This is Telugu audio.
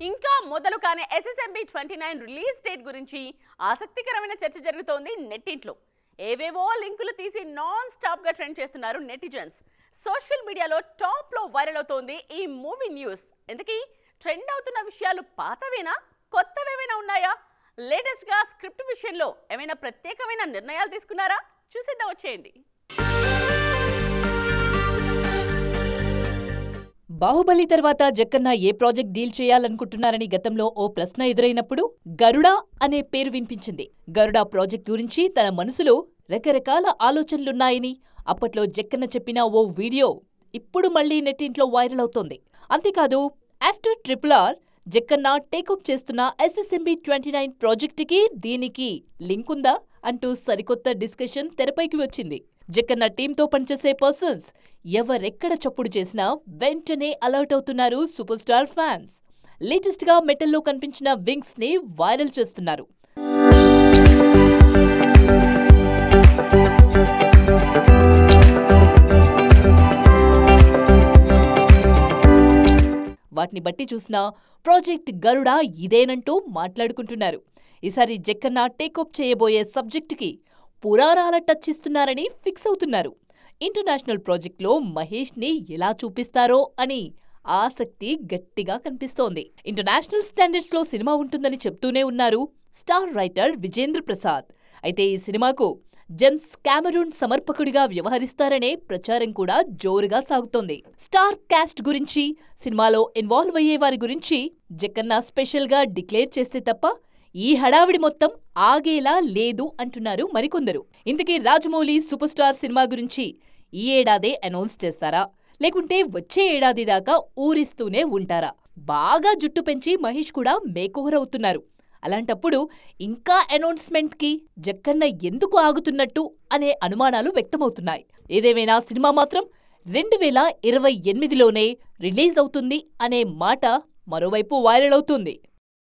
ఇంకా మొదలు కాని SSMB 29 రిలీజ్ డేట్ గురించి ఆసక్తికరమైన చర్చ జరుగుతోంది నెట్టింట్లో. ఏవేవో లింకులు తీసి నాన్ స్టాప్ గా ట్రెండ్ చేస్తున్నారు నెటిజన్స్. సోషల్ మీడియాలో టాప్ లో వైరల్ అవుతోంది ఈ మూవీ న్యూస్. ఎందుకీ ట్రెండ్ అవుతున్న విషయాలు పాతవేనా, కొత్తవేమైనా ఉన్నాయా? లేటెస్ట్ గా స్క్రిప్ట్ విషయంలో ఏమైనా ప్రత్యేకమైన నిర్ణయాలు తీసుకున్నారా? చూసేద్దాం వచ్చేయండి. బాహుబలి తర్వాత జక్కన్న ఏ ప్రాజెక్ట్ డీల్ చేయాలనుకుంటున్నారని గతంలో ఓ ప్రశ్న ఎదురైనప్పుడు గరుడ అనే పేరు వినిపించింది. గరుడ ప్రాజెక్ట్ గురించి తన మనసులో రకరకాల ఆలోచనలున్నాయని అప్పట్లో జక్కన్న చెప్పిన ఓ వీడియో ఇప్పుడు మళ్లీ నెట్టింట్లో వైరల్ అవుతోంది. అంతేకాదు ఆఫ్టర్ RRR జక్కన్న టేకప్ చేస్తున్న SSMB 29 ప్రాజెక్టుకి దీనికి లింక్ ఉందా అంటూ సరికొత్త డిస్కషన్ తెరపైకి వచ్చింది. జక్కన్న టీంతో పనిచేసే పర్సన్స్ ఎవరెక్కడ చప్పుడు చేసినా వెంటనే అలర్ట్ అవుతున్నారు సూపర్ స్టార్ ఫ్యాన్స్. లేటెస్ట్ గా మెటల్లో కనిపించిన వింగ్స్ ని వైరల్ చేస్తున్నారు. వాటిని బట్టి చూసినా ప్రాజెక్ట్ గరుడ ఇదేనంటూ మాట్లాడుకుంటున్నారు. ఈసారి జక్కన్న టేకప్ చేయబోయే సబ్జెక్టుకి పురాణాల టచ్ ఇస్తున్నారని ఫిక్స్ అవుతున్నారు. ఇంటర్నేషనల్ ప్రాజెక్టులో మహేష్ ని ఎలా చూపిస్తారో అని ఆసక్తి గట్టిగా కనిపిస్తోంది. ఇంటర్నేషనల్ స్టాండర్డ్స్ లో సినిమా ఉంటుందని చెప్తూనే ఉన్నారు స్టార్ రైటర్ విజేంద్ర ప్రసాద్. అయితే ఈ సినిమాకు జేమ్స్ కెమెరూన్ సమర్పకుడిగా వ్యవహరిస్తారనే ప్రచారం కూడా జోరుగా సాగుతోంది. స్టార్ కాస్ట్ గురించి, సినిమాలో ఇన్వాల్వ్ అయ్యే వారి గురించి జక్కన్న స్పెషల్ గా డిక్లేర్ చేస్తే తప్ప ఈ హడావిడి మొత్తం ఆగేలా లేదు అంటున్నారు మరికొందరు. ఇంతకీ రాజమౌళి సూపర్ స్టార్ సినిమా గురించి ఈ ఏడాదే అనౌన్స్ చేస్తారా, లేకుంటే వచ్చే ఏడాది దాకా ఊరిస్తూనే ఉంటారా? బాగా జుట్టు పెంచి మహేష్ కూడా మేకోవర్ అవుతున్నారు. అలాంటప్పుడు ఇంకా అనౌన్స్మెంట్ కి జక్కన్న ఎందుకు ఆగుతున్నట్టు అనే అనుమానాలు వ్యక్తమవుతున్నాయి. ఏదేమైనా సినిమా మాత్రం 2028లోనే రిలీజ్ అవుతుంది అనే మాట మరోవైపు వైరల్ అవుతుంది.